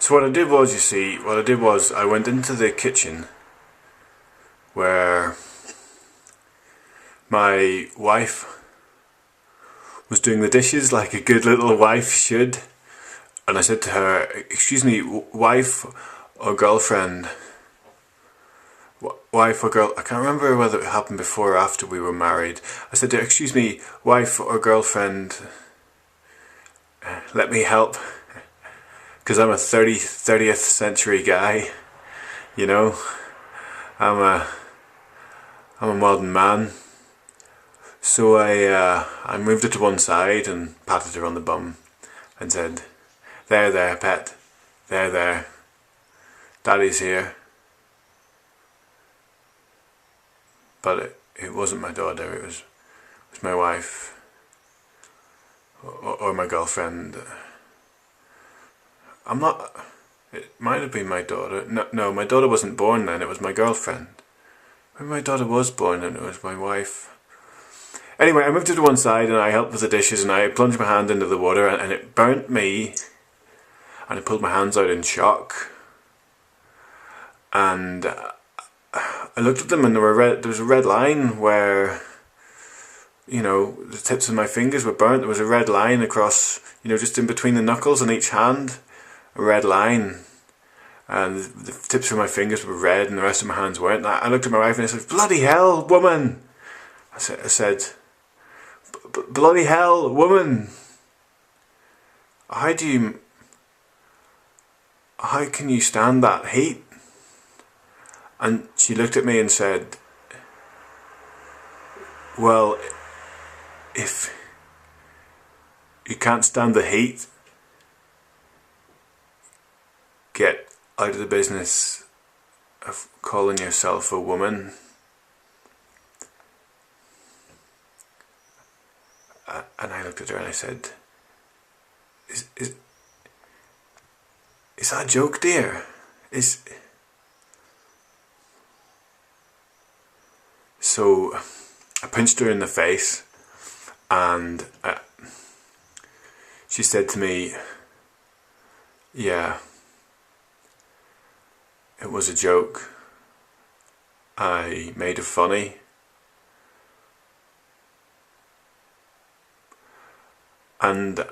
So what I did was, you see, what I did was I went into the kitchen where my wife was doing the dishes like a good little wife should, and I said to her, "Excuse me, wife or girlfriend, wife or girl," I can't remember whether it happened before or after we were married. I said to her, "Excuse me, wife or girlfriend, let me help," because I'm a 30th century guy, you know. I'm a modern man. So I moved her to one side and patted her on the bum and said, there, pet. There. Daddy's here." But it wasn't my daughter, it was my wife. Or my girlfriend. It might have been my daughter. No, my daughter wasn't born then, it was my girlfriend. When my daughter was born and it was my wife. Anyway, I moved her to one side and I helped with the dishes and I plunged my hand into the water and it burnt me. And I pulled my hands out in shock. And I looked at them and there was a red line where, you know, the tips of my fingers were burnt. There was a red line across, you know, just in between the knuckles on each hand. A red line. And the tips of my fingers were red and the rest of my hands weren't. I looked at my wife and I said, "Bloody hell, woman!" I said, "Bloody hell, woman! How can you stand that heat?" And she looked at me and said, "Well, if you can't stand the heat, get out of the business of calling yourself a woman." And I looked at her and I said, Is that a joke, dear? So I punched her in the face and she said to me, "Yeah, it was a joke. I made it funny." And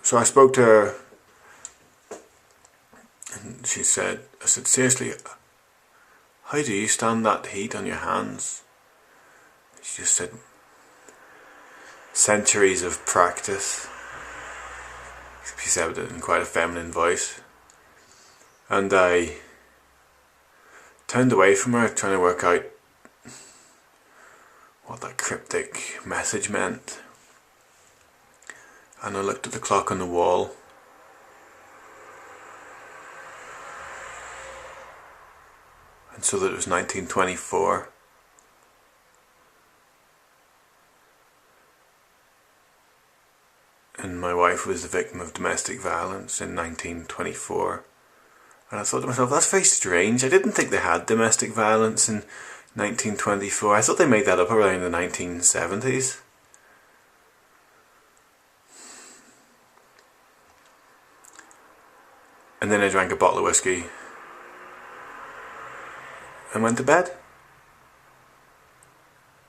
so I spoke to her and I said, "Seriously, how do you stand that heat on your hands?" She just said, "Centuries of practice." She said it in quite a feminine voice. And I turned away from her, trying to work out what that cryptic message meant. And I looked at the clock on the wall. And saw that it was 1924. And my wife was the victim of domestic violence in 1924. And I thought to myself, that's very strange. I didn't think they had domestic violence in 1924. I thought they made that up around the 1970s. And then I drank a bottle of whiskey and went to bed.